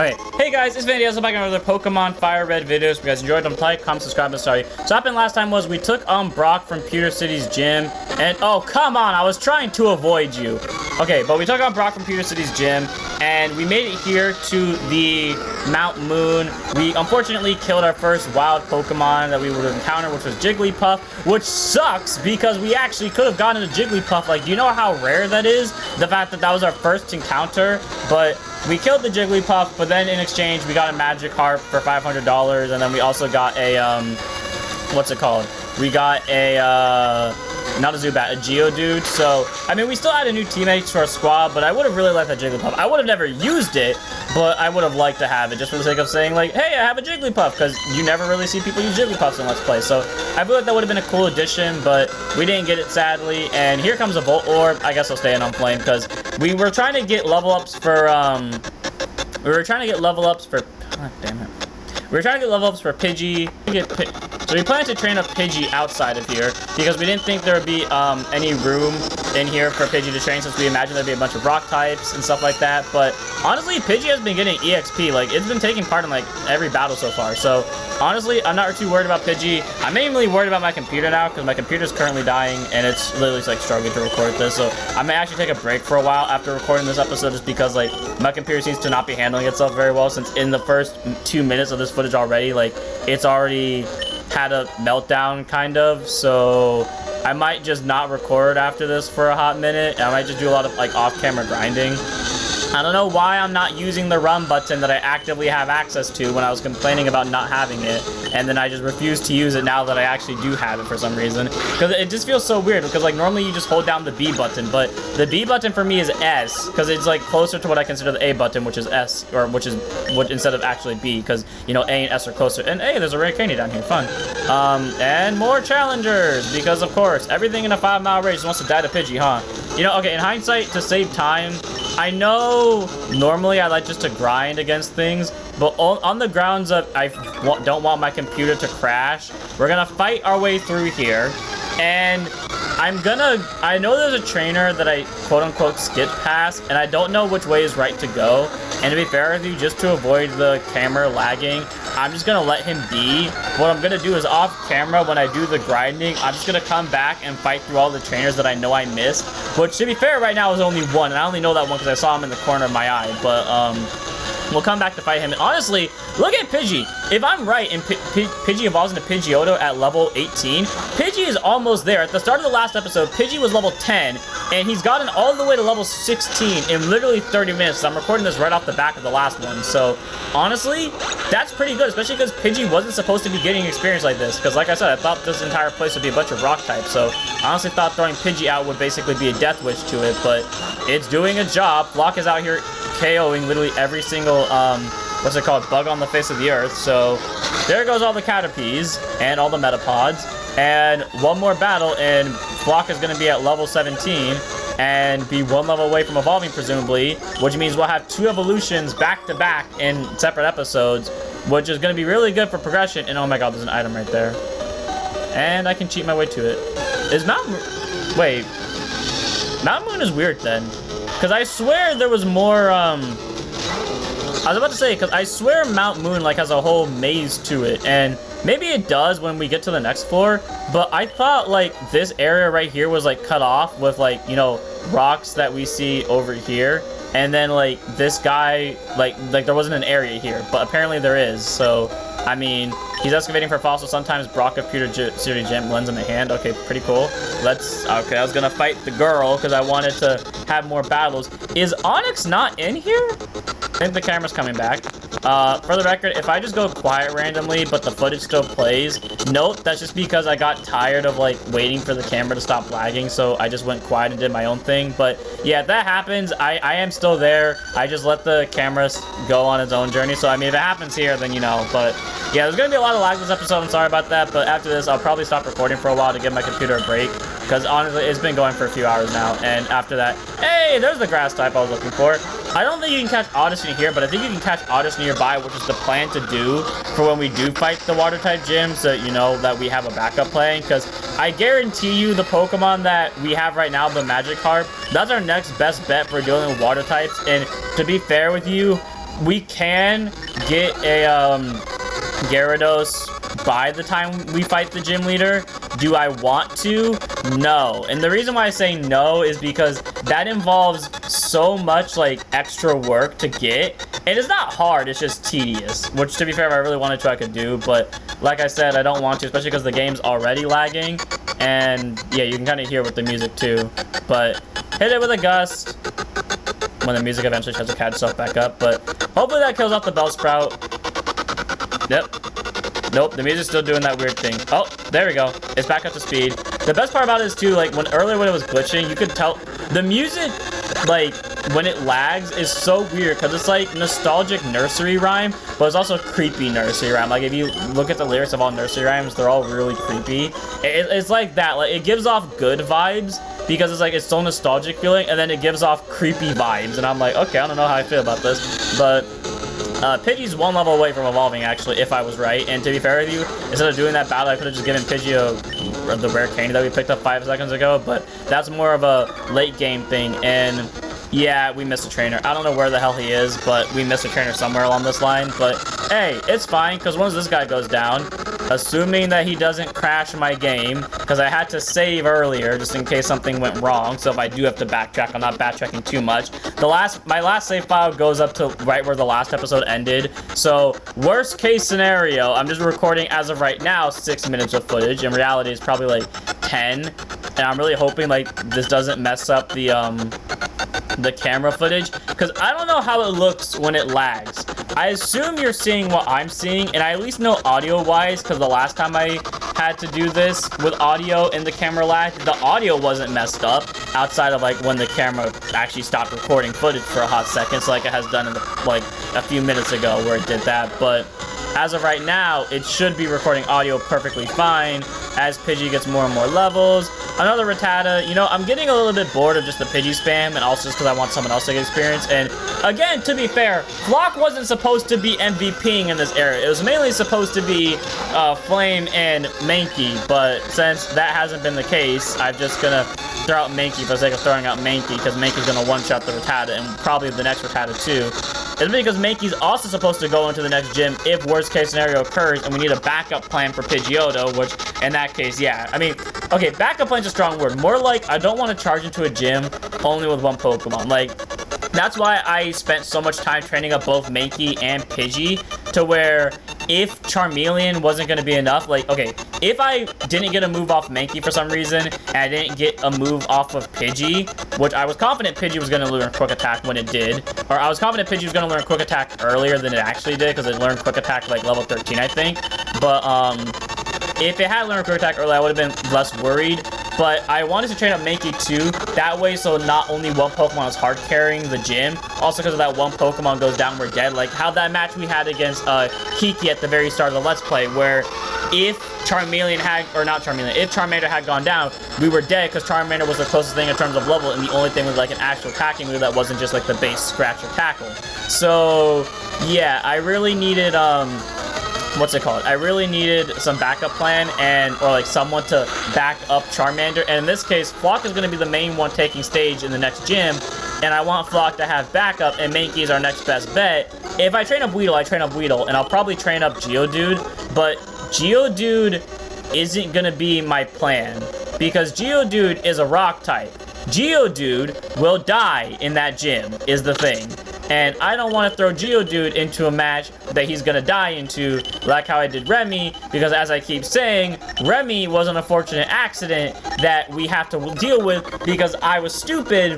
Okay, hey guys, it's Vandy. I'm back on another Pokemon FireRed videos. If you guys enjoyed them, like, comment, subscribe, and sorry. So what happened last time was we took Brock from Pewter City's gym, and oh come on, I was trying to avoid you. Okay, but we took Brock from Pewter City's gym, and we made it here to the Mount Moon. We unfortunately killed our first wild Pokemon that we would have encountered, which was Jigglypuff, which sucks because we actually could have gotten a Jigglypuff. Like, do you know how rare that is? The fact that that was our first encounter, but we killed the Jigglypuff, but then in exchange, we got a Magic Harp for $500, and then we also got a, what's it called? We got a, not a Zubat, a Geodude. So, I mean, we still added new teammates to our squad, but I would have really liked that Jigglypuff. I would have never used it, but I would have liked to have it just for the sake of saying, like, hey, I have a Jigglypuff, because you never really see people use Jigglypuffs in Let's Play. So, I feel like that would have been a cool addition, but we didn't get it, sadly. And here comes a Volt Orb. I guess I'll stay in on Flame, because we were trying to get level ups for, God damn it. We were trying to get level ups for Pidgey. So we planned to train up Pidgey outside of here because we didn't think there would be any room in here for Pidgey to train, since we imagined there'd be a bunch of rock types and stuff like that. But honestly, Pidgey has been getting EXP. Like, it's been taking part in like every battle so far. So honestly, I'm not too worried about Pidgey. I'm mainly worried about my computer now because my computer's currently dying and it's literally like struggling to record this. So I may actually take a break for a while after recording this episode, just because like my computer seems to not be handling itself very well, since in the first 2 minutes of this footage already, like, it's already had a meltdown kind of. So I might just not record after this for a hot minute. I might just do a lot of like off-camera grinding. I don't know why I'm not using the run button that I actively have access to when I was complaining about not having it, and then I just refuse to use it now that I actually do have it for some reason. Because it just feels so weird, because like normally you just hold down the B button, but the B button for me is S, because it's like closer to what I consider the A button, which is S, or which is what instead of actually B, because you know A and S are closer. And hey, there's a rare candy down here, fun. And more challengers, because of course everything in a 5-mile radius wants to die to Pidgey, huh? You know, okay, in hindsight, to save time, I know normally I like just to grind against things, but on the grounds of I don't want my computer to crash, we're gonna fight our way through here. And I know there's a trainer that I quote-unquote skip past, and I don't know which way is right to go. And to be fair with you, just to avoid the camera lagging, I'm just gonna let him be. What I'm gonna do is off camera, when I do the grinding, I'm just gonna come back and fight through all the trainers that I know I missed. Which, to be fair, right now is only one, and I only know that one because I saw him in the corner of my eye. But we'll come back to fight him. And honestly, look at Pidgey. If I'm right and Pidgey evolves into Pidgeotto at level 18, Pidgey is almost there. At the start of the last episode, Pidgey was level 10, and he's gotten all the way to level 16 in literally 30 minutes. I'm recording this right off the back of the last one. So honestly, that's pretty good, especially because Pidgey wasn't supposed to be getting experience like this. Because like I said, I thought this entire place would be a bunch of rock types. So I honestly thought throwing Pidgey out would basically be a death wish to it, but it's doing a job. Flock is out here KOing literally every single, what's it called, bug on the face of the earth. So there goes all the Caterpies and all the Metapods. And one more battle and Flock is going to be at level 17 and be one level away from evolving, presumably, which means we'll have 2 evolutions back to back in separate episodes, which is going to be really good for progression. And oh my god, there's an item right there. And I can cheat my way to it. Is Mount Moon... Wait. Mount Moon is weird then. Because I swear there was more, I was about to say, because I swear Mount Moon, like, has a whole maze to it. And maybe it does when we get to the next floor. But I thought, like, this area right here was, like, cut off with, like, you know, rocks that we see over here. And then, like, this guy, like there wasn't an area here. But apparently there is. So, I mean, he's excavating for fossils. Sometimes Brock of Pewter City Gym lends him a hand. Okay, pretty cool. Okay, I was gonna fight the girl because I wanted to have more battles. Is Onyx not in here? I think the camera's coming back. For the record, if I just go quiet randomly, but the footage still plays, note that's just because I got tired of, like, waiting for the camera to stop lagging, so I just went quiet and did my own thing. But yeah, if that happens, I am still there. I just let the camera go on its own journey. So, I mean, if it happens here, then you know. But yeah, there's gonna be a lot of lag this episode. I'm sorry about that. But after this, I'll probably stop recording for a while to give my computer a break, because honestly, it's been going for a few hours now. And after that, hey, there's the grass type I was looking for. I don't think you can catch Odyssey here, but I think you can catch Odyssey nearby, which is the plan to do for when we do fight the water type gym, so you know that we have a backup plan. Because I guarantee you the Pokemon that we have right now, the Magic Harp, that's our next best bet for dealing with water types. And to be fair with you, we can get a Gyarados by the time we fight the gym leader. Do I want to? No. And the reason why I say no is because that involves so much like extra work to get. And it's not hard, it's just tedious. Which, to be fair, if I really wanted to, I could do. But like I said, I don't want to, especially because the game's already lagging. And yeah, you can kind of hear with the music too. But hit it with a gust when the music eventually tries to catch itself back up. But hopefully that kills off the Bellsprout. Yep. Nope, the music's still doing that weird thing. Oh, there we go. It's back up to speed. The best part about it is too, like earlier when it was glitching, you could tell the music, like when it lags, is so weird because it's like nostalgic nursery rhyme, but it's also creepy nursery rhyme. Like if you look at the lyrics of all nursery rhymes, they're all really creepy. It's like that. Like it gives off good vibes because it's like it's so nostalgic feeling, and then it gives off creepy vibes, and I'm like, okay, I don't know how I feel about this, but. Pidgey's one level away from evolving, actually, if I was right. And to be fair with you, instead of doing that battle, I could have just given Pidgey the rare candy that we picked up 5 seconds ago. But that's more of a late game thing. And yeah, we missed a trainer. I don't know where the hell he is, but we missed a trainer somewhere along this line. But hey, it's fine, because once this guy goes down, assuming that he doesn't crash my game, because I had to save earlier just in case something went wrong. So if I do have to backtrack, I'm not backtracking too much. My last save file goes up to right where the last episode ended. So worst case scenario, I'm just recording as of right now 6 minutes of footage. In reality, it's probably like 10. And I'm really hoping like this doesn't mess up the camera footage, because I don't know how it looks when it lags. I assume you're seeing what I'm seeing, and I at least know audio-wise, because the last time I had to do this with audio and the camera lag, the audio wasn't messed up, outside of like when the camera actually stopped recording footage for a hot second, so like it has done in like a few minutes ago where it did that. But as of right now, it should be recording audio perfectly fine as Pidgey gets more and more levels. Another Rattata. You know, I'm getting a little bit bored of just the Pidgey spam, and also just because I want someone else to get experience. And again, to be fair, Flock wasn't supposed to be MVPing in this era. It was mainly supposed to be Flame and Mankey, but since that hasn't been the case, I'm just gonna throw out Mankey for the sake of throwing out Mankey, because Mankey's gonna one-shot the Rattata, and probably the next Rattata too. It's because Mankey's also supposed to go into the next gym if worst case scenario occurs, and we need a backup plan for Pidgeotto, which in that case, yeah. I mean, okay, backup plan's a strong word. More like, I don't want to charge into a gym only with one Pokemon. Like, that's why I spent so much time training up both Mankey and Pidgey, to where if Charmeleon wasn't going to be enough, like, okay, if I didn't get a move off Mankey for some reason, and I didn't get a move off of Pidgey, which I was confident Pidgey was going to learn Quick Attack when it did, or I was confident Pidgey was going to learn Quick Attack earlier than it actually did, because it learned Quick Attack like level 13, I think, but, if it had learned Quick Attack early, I would have been less worried. But I wanted to train up Mankey too. That way, so not only one Pokemon is hard carrying the gym, also because of that one Pokemon goes down, we're dead. Like how that match we had against Kiki at the very start of the Let's Play, where if Charmeleon had, or not Charmeleon, if Charmander had gone down, we were dead because Charmander was the closest thing in terms of level, and the only thing was like an actual attacking move that wasn't just like the base scratch or tackle. So yeah, I really needed what's it called? I really needed some backup plan or like someone to back up Charmander. And in this case, Flock is going to be the main one taking stage in the next gym. And I want Flock to have backup, and Mankey is our next best bet. If I train up Weedle, I train up Weedle. And I'll probably train up Geodude. But Geodude isn't going to be my plan, because Geodude is a rock type. Geodude will die in that gym, is the thing. And I don't want to throw Geodude into a match that he's going to die into, like how I did Remy, because as I keep saying, Remy was an unfortunate accident that we have to deal with because I was stupid,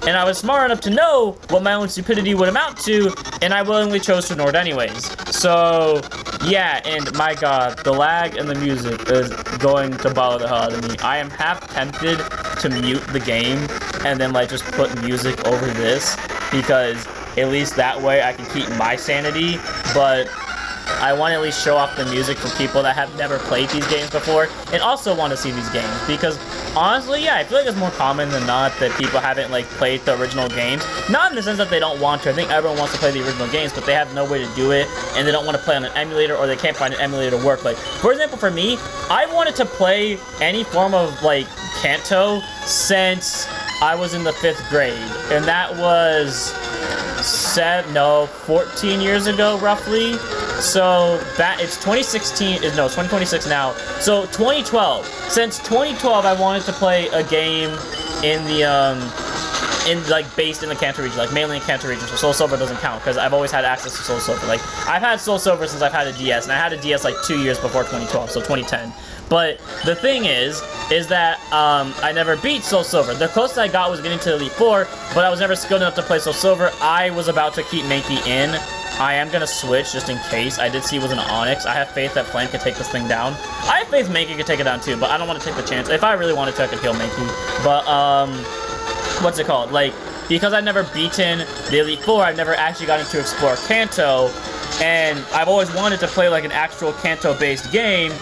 and I was smart enough to know what my own stupidity would amount to, and I willingly chose to ignore it anyways. So, yeah, and my god, the lag and the music is going to bother the hell out of me. I am half tempted to mute the game and then, like, just put music over this, because at least that way I can keep my sanity, but I want to at least show off the music for people that have never played these games before and also want to see these games, because honestly, yeah, I feel like it's more common than not that people haven't like played the original games. Not in the sense that they don't want to. I think everyone wants to play the original games, but they have no way to do it, and they don't want to play on an emulator, or they can't find an emulator to work. Like, for example, for me, I wanted to play any form of like Kanto since I was in the 5th grade, and that was 14 years ago, roughly. So that it's 2016, no, it's 2026 now. So 2012. Since 2012, I wanted to play a game in the based in the Kanto region, like mainly in Kanto region. So Soul Silver doesn't count because I've always had access to Soul Silver. Like I've had Soul Silver since I've had a DS, and I had a DS like 2 years before 2012, so 2010. But the thing is that I never beat Soul Silver. The closest I got was getting to Elite Four, but I was never skilled enough to play Soul Silver. I was about to keep Mankey in. I am gonna switch just in case. I did see it was an Onyx. I have faith that Flame could take this thing down. I have faith Mankey could take it down too, but I don't want to take the chance. If I really wanted to, I could heal Mankey. But what's it called? Like, because I've never beaten the Elite Four, I've never actually gotten to explore Kanto, and I've always wanted to play like an actual Kanto-based game.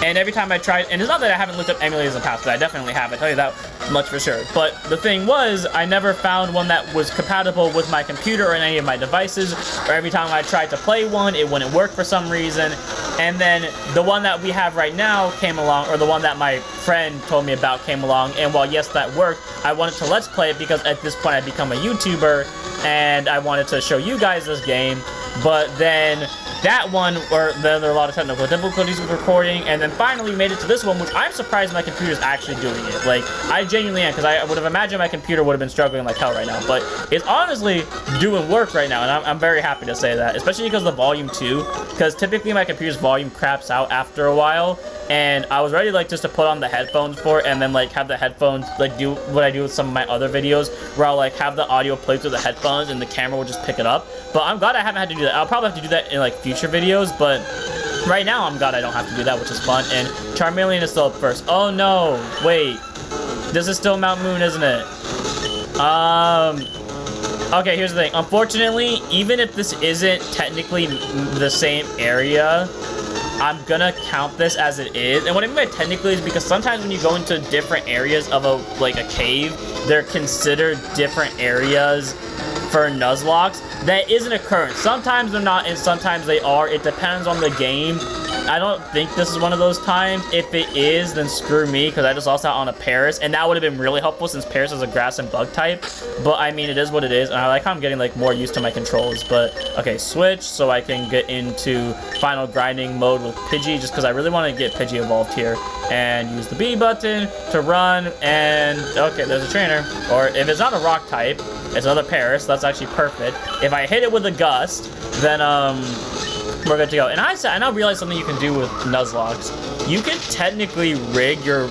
And every time I tried, and it's not that I haven't looked up emulators in the past, but I definitely have, I tell you that much for sure. But the thing was, I never found one that was compatible with my computer or any of my devices, or every time I tried to play one, it wouldn't work for some reason. And then the one that we have right now came along, or the one that my friend told me about came along, and while yes, that worked, I wanted to Let's Play it because at this point I'd become a YouTuber, and I wanted to show you guys this game. But then that one, or then there are a lot of technical difficulties with recording, and then finally made it to this one, which I'm surprised my computer's actually doing it. Like, I genuinely am, because I would have imagined my computer would have been struggling like hell right now, but it's honestly doing work right now, and I'm very happy to say that, especially because of the volume too, because typically my computer's volume craps out after a while, and I was ready like just to put on the headphones for it, and then like have the headphones like do what I do with some of my other videos, where I'll like have the audio play through the headphones and the camera will just pick it up. But I'm glad I haven't had to do that. I'll probably have to do that in like future videos, but right now I'm glad I don't have to do that, which is fun. And Charmeleon is still up first. Oh no, wait, this is still Mount Moon, isn't it? Okay, here's the thing. Unfortunately, even if this isn't technically the same area, I'm gonna count this as it is. And what I mean by technically is because sometimes when you go into different areas of a cave, they're considered different areas for Nuzlocks. That is an occurrence. Sometimes they're not, and sometimes they are. It depends on the game. I don't think this is one of those times. If it is, then screw me, because I just lost out on a Paris, and that would have been really helpful since Paris is a grass and bug type. But I mean, it is what it is, and I like how I'm getting like more used to my controls. But okay, switch so I can get into final grinding mode with Pidgey, just because I really want to get Pidgey evolved here, and use the B button to run. And okay, there's a trainer, or if it's not a rock type, it's another Paris. That's actually perfect. If I hit it with a gust, then we're good to go. And I now realize something you can do with Nuzlocks. You can technically rig your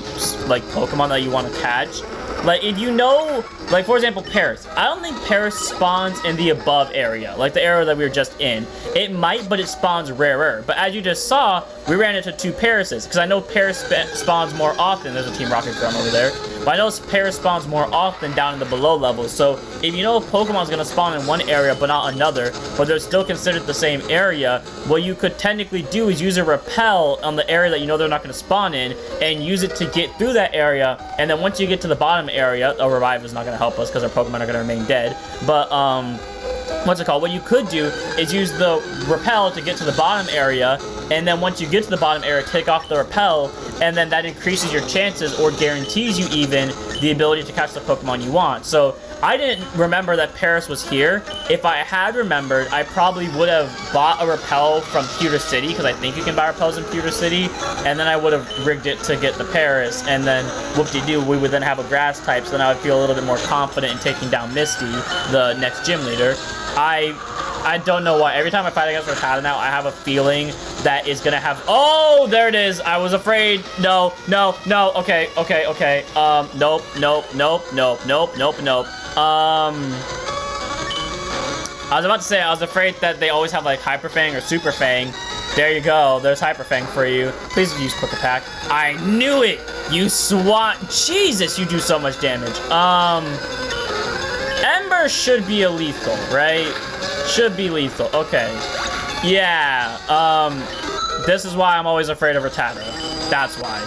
like Pokemon that you want to catch. Like if you know, like for example, Paris. I don't think Paris spawns in the above area, like the area that we were just in. It might, but it spawns rarer. But as you just saw, we ran into two Parises, because I know Paris spawns more often. There's a Team Rocket Drum over there. But I know Paris spawns more often down in the below levels. So if you know a Pokemon's gonna spawn in one area but not another, but they're still considered the same area, what you could technically do is use a repel on the area that you know they're not gonna spawn in, and use it to get through that area. And then once you get to the bottom area, a revive is not gonna help us because our Pokemon are gonna remain dead. But what's it called? What you could do is use the repel to get to the bottom area, and then once you get to the bottom area, take off the repel, and then that increases your chances, or guarantees you even, the ability to catch the Pokemon you want. So I didn't remember that Paris was here. If I had remembered, I probably would have bought a repel from Pewter City, because I think you can buy repels in Pewter City, and then I would have rigged it to get the Paris, and then whoop-de-doo, we would then have a grass type, so then I would feel a little bit more confident in taking down Misty, the next gym leader. I don't know why. Every time I fight against Rattata now, I have a feeling that is gonna have... Oh, there it is. I was afraid. No, no, no. Okay, okay, okay. Nope, nope, nope, nope, nope, nope, nope. I was about to say, I was afraid that they always have like Hyper Fang or Super Fang. There you go. There's Hyper Fang for you. Please use Quick Attack. I knew it. You swat. Jesus, you do so much damage. Ember should be a lethal, right? Should be lethal. Okay. Yeah. This is why I'm always afraid of Rattata. That's why.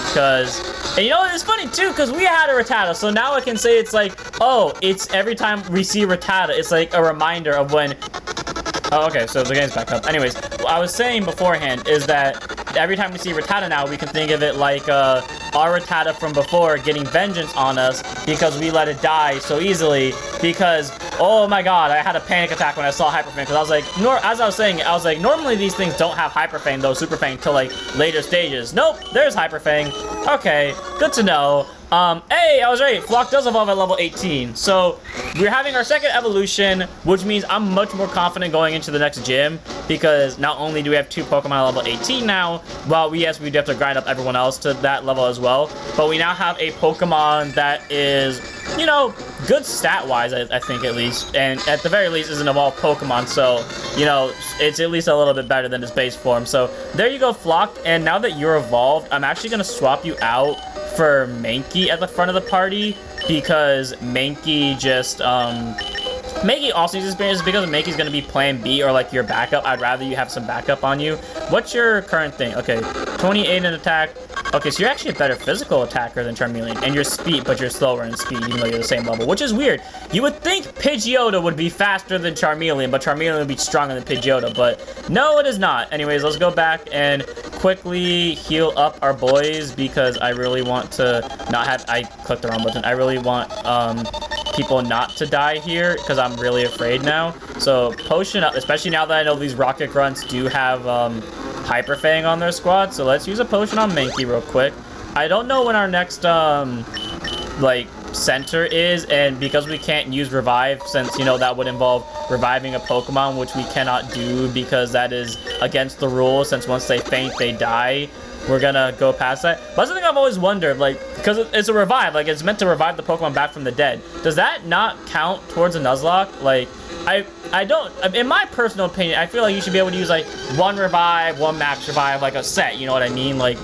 Because, and you know, it's funny too, because we had a Rattata, so now I can say it's like, oh, it's every time we see Rattata, it's like a reminder of when... Oh, okay, so the game's back up. Anyways, what I was saying beforehand is that every time we see Rattata now, we can think of it like our Rattata from before getting vengeance on us because we let it die so easily. Because, oh my god, I had a panic attack when I saw Hyper Fang, because I was like, as I was saying, I was like, normally these things don't have Hyper Fang, though, Super Fang, till like later stages. Nope, there's Hyper Fang. Okay, good to know. Hey, I was right. Flock does evolve at level 18. So, we're having our second evolution, which means I'm much more confident going into the next gym, because not only do we have 2 Pokemon at level 18 now, well, we do have to grind up everyone else to that level as well, but we now have a Pokemon that is, you know, good stat-wise, I think, at least, and at the very least is an evolved Pokemon, so, you know, it's at least a little bit better than its base form. So, there you go, Flock, and now that you're evolved, I'm actually going to swap you out for Mankey at the front of the party, because Mankey just, Mankey also needs experience because Mankey's gonna be plan B or like your backup. I'd rather you have some backup on you. What's your current thing? Okay, 28 in attack. Okay, so you're actually a better physical attacker than Charmeleon, and you're speed, but you're slower in speed, even though you're the same level, which is weird. You would think Pidgeotto would be faster than Charmeleon, but Charmeleon would be stronger than Pidgeotto, but no, it is not. Anyways, let's go back and quickly heal up our boys, because I really want to not have, I clicked the wrong button. I really want people not to die here, because I'm really afraid now. So potion up, especially now that I know these Rocket Grunts do have Hyper Fang on their squad. So let's use a potion on Mankey real quick. I don't know when our next like center is, and because we can't use revive, since, you know, that would involve reviving a Pokemon, which we cannot do because that is against the rules, since once they faint they die. We're gonna go past that. But that's the thing I've always wondered, like, because it's a revive, like, it's meant to revive the Pokemon back from the dead. Does that not count towards a Nuzlocke? Like, I don't, in my personal opinion, I feel like you should be able to use, like, 1 revive, 1 max revive, like a set, you know what I mean? Like,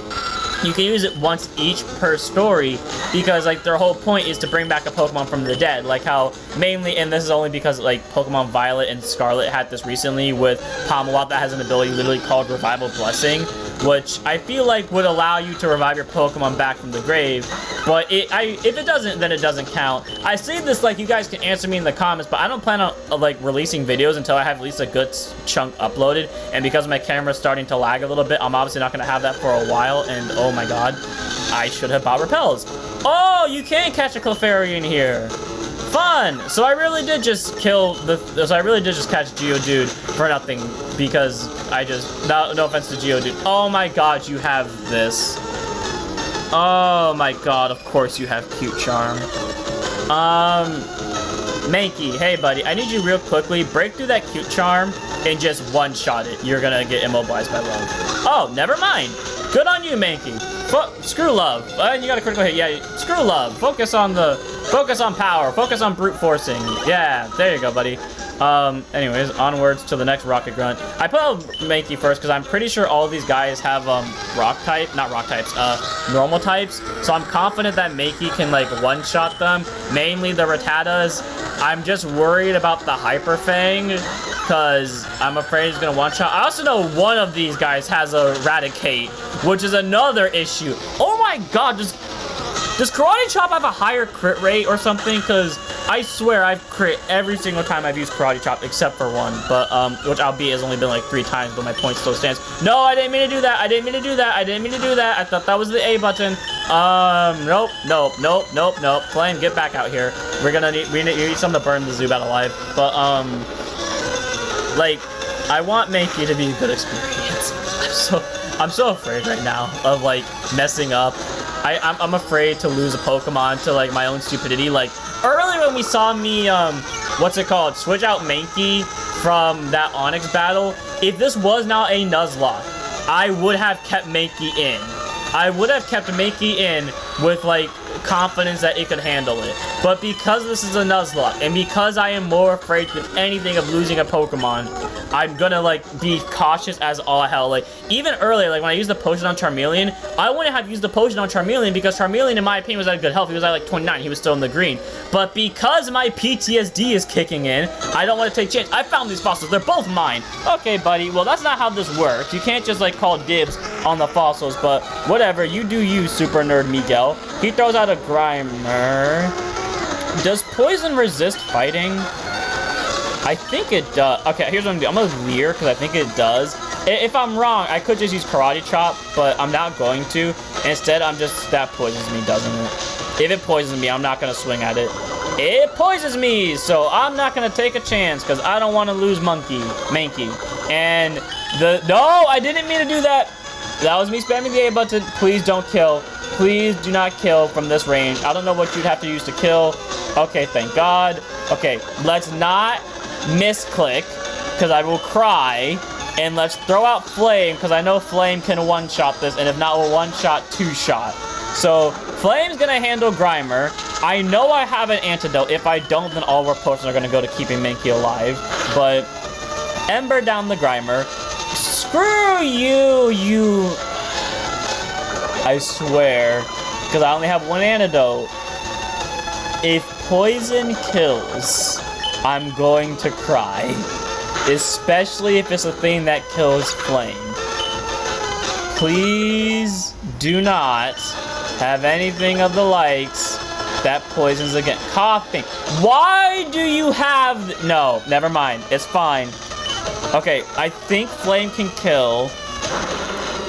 you can use it once each per story, because, like, their whole point is to bring back a Pokemon from the dead. Like how, mainly, and this is only because, like, Pokemon Violet and Scarlet had this recently with Palmawat that has an ability literally called Revival Blessing, which I feel like would allow you to revive your Pokemon back from the grave. But if it doesn't, then it doesn't count. I say this like you guys can answer me in the comments, but I don't plan on like releasing videos until I have at least a good chunk uploaded. And because my camera's starting to lag a little bit, I'm obviously not going to have that for a while. And oh my god, I should have bought repels. Oh, you can catch a Clefairy in here. Fun! So I really did just kill so I really did just catch Geodude for nothing, because I just, no offense to Geodude. Oh my god, you have this. Oh my god, of course you have Cute Charm. Mankey, hey buddy, I need you real quickly, break through that Cute Charm and just one-shot it. You're gonna get immobilized by love. Oh, never mind. Good on you, Mankey. Screw love. And you got a critical hit. Yeah, screw love. Focus on power. Focus on brute forcing. Yeah, there you go, buddy. Anyways, onwards to the next Rocket Grunt. I put out Mankey first because I'm pretty sure all of these guys have normal types. So I'm confident that Mankey can like one-shot them. Mainly the Rattatas. I'm just worried about the Hyper Fang, because I'm afraid he's gonna one-shot. I also know one of these guys has a Raticate, which is another issue. Oh my god, does Karate Chop have a higher crit rate or something? Because I swear I've crit every single time I've used Karate Chop except for one, but which albeit has only been like 3 times, but my point still stands. No, I didn't mean to do that. I didn't mean to do that. I didn't mean to do that. I thought that was the A button. Nope. Flame, get back out here. We need something to burn the Zubat alive. But like, I want Mankey to be a good experience. I'm so afraid right now of like messing up. I'm afraid to lose a Pokemon to like my own stupidity. Like earlier when we saw me switch out Mankey from that Onix battle, if this was now a Nuzlocke, I would have kept Mankey in. I would have kept Mankey in with like confidence that it could handle it. But because this is a Nuzlocke, and because I am more afraid than anything of losing a Pokemon, I'm gonna like be cautious as all hell. Like even earlier, like when I used the potion on Charmeleon, I wouldn't have used the potion on Charmeleon because Charmeleon, in my opinion, was at good health. He was at like 29. He was still in the green. But because my PTSD is kicking in, I don't want to take chance. I found these fossils. They're both mine. Okay, buddy. Well, that's not how this works. You can't just like call dibs on the fossils. But whatever. You do you, Super Nerd Miguel. He throws out a Grimer. Does poison resist fighting? I think it does. Okay, here's what I'm gonna do. I'm gonna Leer because I think it does. If I'm wrong, I could just use Karate Chop, but I'm not going to. Instead, I'm just, that poisons me, doesn't it? If it poisons me, I'm not gonna swing at it. It poisons me, so I'm not gonna take a chance because I don't want to lose Mankey. And no, I didn't mean to do that. That was me spamming the A button. Please don't kill. Please do not kill from this range. I don't know what you'd have to use to kill. Okay, thank God. Okay, let's not misclick because I will cry. And let's throw out Flame because I know Flame can one-shot this, and if not, we'll one-shot, two-shot. So Flame's gonna handle Grimer. I know I have an antidote. If I don't, then all our potions are gonna go to keeping Mankey alive. But Ember down the Grimer. Screw you, you. I swear, because I only have one antidote. If poison kills, I'm going to cry. Especially if it's a thing that kills Flame. Please do not have anything of the likes that poisons again. Coughing. Why do you have... No, never mind. It's fine. Okay, I think Flame can kill.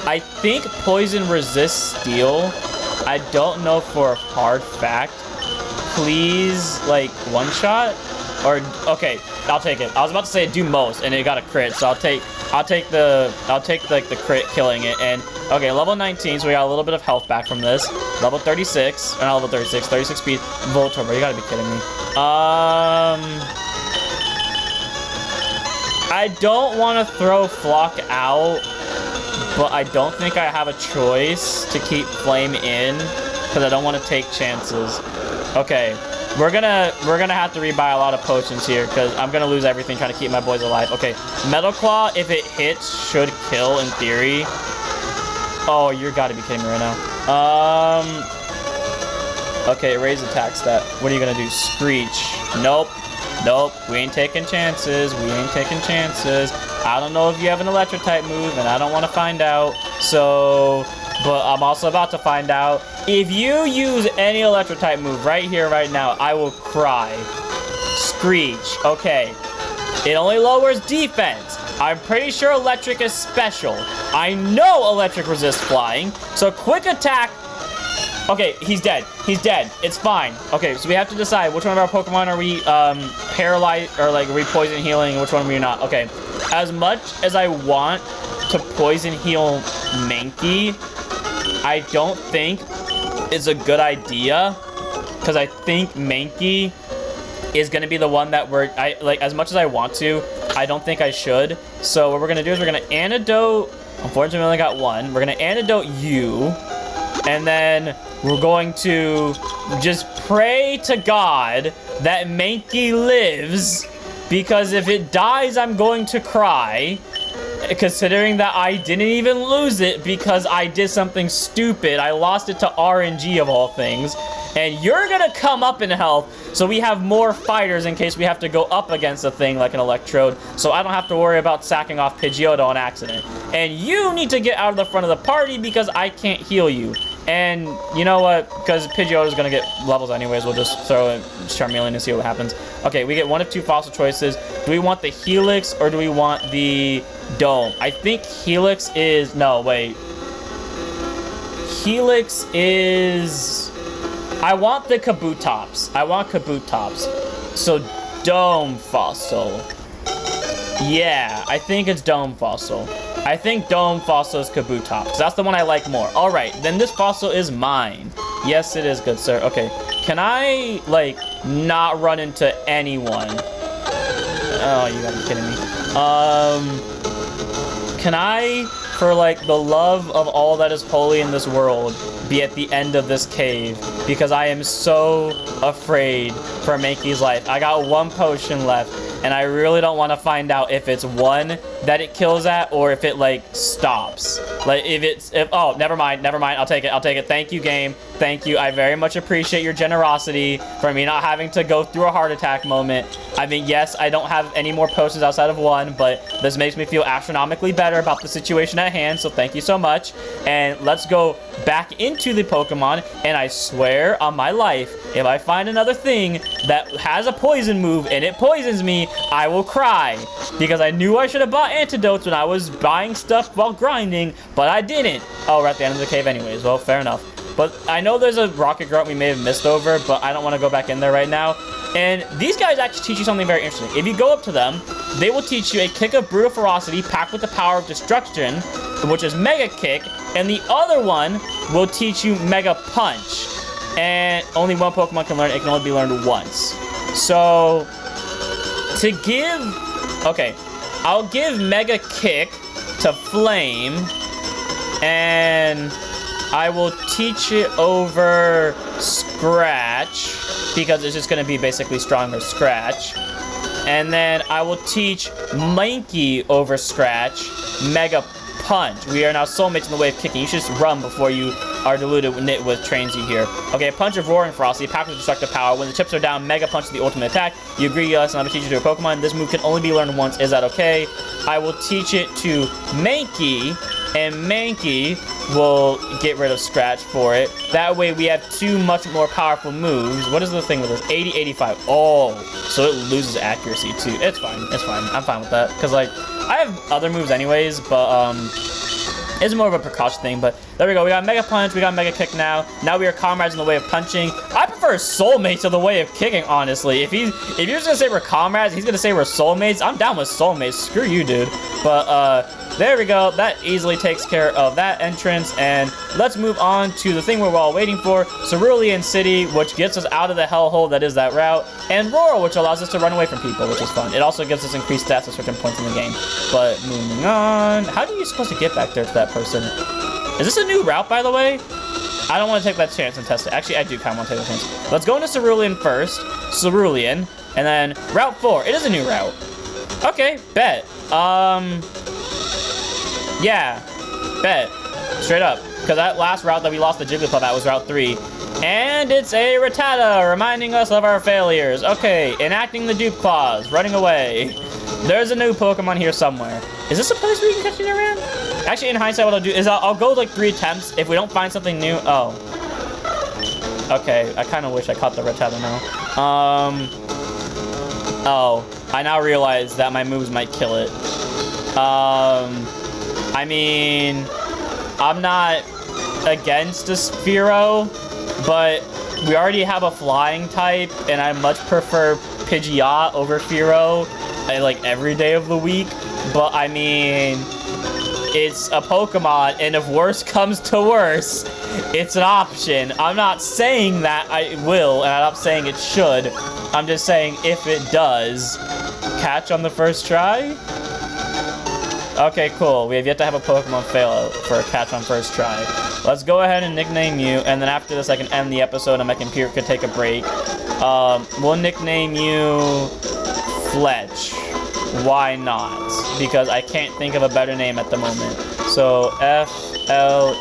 I think poison resists steel. I don't know for a hard fact. Please, like, one shot? Or, okay, I'll take it. I was about to say do most, and it got a crit, so I'll take like the crit killing it. And okay, level 19, so we got a little bit of health back from this. Level 36, or not level 36, 36 speed. Voltorb, you gotta be kidding me. I don't want to throw Flock out, but I don't think I have a choice to keep Flame in because I don't want to take chances. Okay. We're gonna have to rebuy a lot of potions here because I'm gonna lose everything trying to keep my boys alive. Okay, Metal Claw, if it hits, should kill in theory. Oh, you gotta be kidding me right now. Okay, raise attack stat. What are you gonna do? Screech. Nope. Nope. We ain't taking chances. We ain't taking chances. I don't know if you have an electric type move, and I don't want to find out. So, but I'm also about to find out. If you use any electric type move right here, right now, I will cry. Screech. Okay. It only lowers defense. I'm pretty sure electric is special. I know electric resists flying. So quick attack. Okay, he's dead. He's dead. It's fine. Okay, so we have to decide which one of our Pokemon are we paralyzed or like are we poison healing and which one are we not. Okay. As much as I want to poison heal Mankey, I don't think it's a good idea because I think Mankey is going to be the one that like as much as I want to, I don't think I should. So what we're going to do is we're going to antidote. Unfortunately, we only got one. We're going to antidote you. And then we're going to just pray to God that Mankey lives. Because if it dies, I'm going to cry. Considering that I didn't even lose it because I did something stupid. I lost it to RNG of all things. And you're gonna come up in health, so we have more fighters in case we have to go up against a thing like an Electrode, so I don't have to worry about sacking off Pidgeotto on accident. And you need to get out of the front of the party because I can't heal you. And you know what? Because Pidgeotto is gonna get levels anyways, we'll just throw in Charmeleon and see what happens. Okay, we get one of two fossil choices. Do we want the Helix or do we want the Dome? I think Helix is... No, wait. Helix is... I want the Kabutops. I want Kabutops. So, Dome Fossil. Yeah, I think it's Dome Fossil. I think Dome Fossil is Kabutops. That's the one I like more. Alright, then this fossil is mine. Yes, it is, good sir. Okay, can I, like, not run into anyone? Oh, you gotta be kidding me. Can I, for, like, the love of all that is holy in this world, be at the end of this cave? Because I am so afraid for Mankey's life. I got one potion left. And I really don't want to find out if it's one that it kills at or if it, like, stops. Like, oh, never mind. I'll take it. Thank you, game. Thank you. I very much appreciate your generosity for me not having to go through a heart attack moment. I mean, yes, I don't have any more potions outside of one, but this makes me feel astronomically better about the situation at hand, so thank you so much. And let's go back into the Pokemon, and I swear on my life, if I find another thing that has a poison move and it poisons me, I will cry. Because I knew I should have bought got antidotes when I was buying stuff while grinding, but I didn't. Oh, we're at the end of the cave anyways. Well, fair enough. But I know there's a rocket grunt we may have missed over, but I don't want to go back in there right now. And these guys actually teach you something very interesting. If you go up to them, they will teach you a kick of brutal ferocity packed with the power of destruction, which is Mega Kick, and the other one will teach you Mega Punch. And only one Pokemon can learn it. It can only be learned once. So, to give... Okay, I'll give Mega Kick to Flame, and I will teach it over Scratch, because it's just going to be basically stronger Scratch. And then I will teach Mankey over Scratch, Mega Punch. We are now soulmates in the way of kicking. You should just run before you are diluted with trains you here. Okay, Punch of Roaring Ferocity, packed with destructive power. When the chips are down, Mega Punch is the ultimate attack. You agree, yes, and I'm going to teach you to a Pokemon. This move can only be learned once. Is that okay? I will teach it to Mankey, and Mankey will get rid of Scratch for it. That way we have two much more powerful moves. What is the thing with this? 80, 85. Oh, so it loses accuracy too. It's fine. It's fine. I'm fine with that. Because, like, I have other moves anyways, but, it's more of a precaution thing, but there we go. We got Mega Punch, we got Mega Kick now. Now we are comrades in the way of punching. I prefer soulmates in the way of kicking, honestly. If you're just gonna say we're comrades, he's gonna say we're soulmates. I'm down with soulmates. Screw you, dude. But there we go. That easily takes care of that entrance, and let's move on to the thing we're all waiting for, Cerulean City, which gets us out of the hellhole that is that route, and Roar, which allows us to run away from people, which is fun. It also gives us increased stats at certain points in the game. But moving on, how are you supposed to get back there to that person? Is this a new route, by the way? I don't want to take that chance and test it. Actually, I do kind of want to take that chance. Let's go into Cerulean first. Cerulean. And then Route 4. It is a new route. Okay, bet. Yeah, bet. Straight up. Because that last route that we lost the Jigglypuff at was Route 3. And it's a Rattata, reminding us of our failures. Okay, enacting the dupe clause, running away. There's a new Pokemon here somewhere. Is this a place where you can catch Nidoran? Actually, in hindsight, what I'll do is I'll go like 3 attempts. If we don't find something new, oh. Okay, I kind of wish I caught the Rattata now. Oh, I now realize that my moves might kill it. I mean, I'm not against a Sphero, but we already have a flying type, and I much prefer Pidgeot over Fearow, like every day of the week. But I mean, it's a Pokemon, and if worse comes to worse, it's an option. I'm not saying that I will, and I'm not saying it should. I'm just saying if it does, catch on the first try. Okay, cool. We have yet to have a Pokemon fail for a catch on first try. Let's go ahead and nickname you, and then after this I can end the episode and my computer could take a break. We'll nickname you Fletch. Why not? Because I can't think of a better name at the moment. So F-L-E-T-C-H,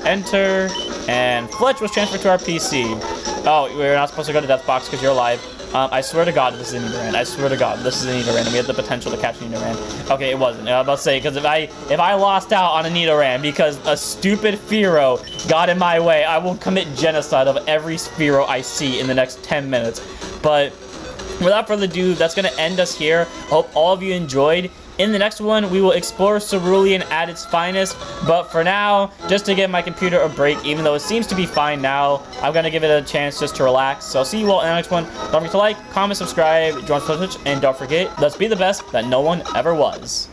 enter, and Fletch was transferred to our PC. Oh, we're not supposed to go to Death Box because you're alive. I swear to God, this is a Nidoran. I swear to God, this is a Nidoran, and we have the potential to catch Nidoran. Okay, it wasn't. I was about to say, because if I lost out on a Nidoran because a stupid Fearow got in my way, I will commit genocide of every Fearow I see in the next 10 minutes. But without further ado, that's going to end us here. I hope all of you enjoyed. In the next one, we will explore Cerulean at its finest, but for now, just to give my computer a break, even though it seems to be fine now, I'm going to give it a chance just to relax. So I'll see you all in the next one. Don't forget to like, comment, subscribe, join Twitch, and don't forget, let's be the best that no one ever was.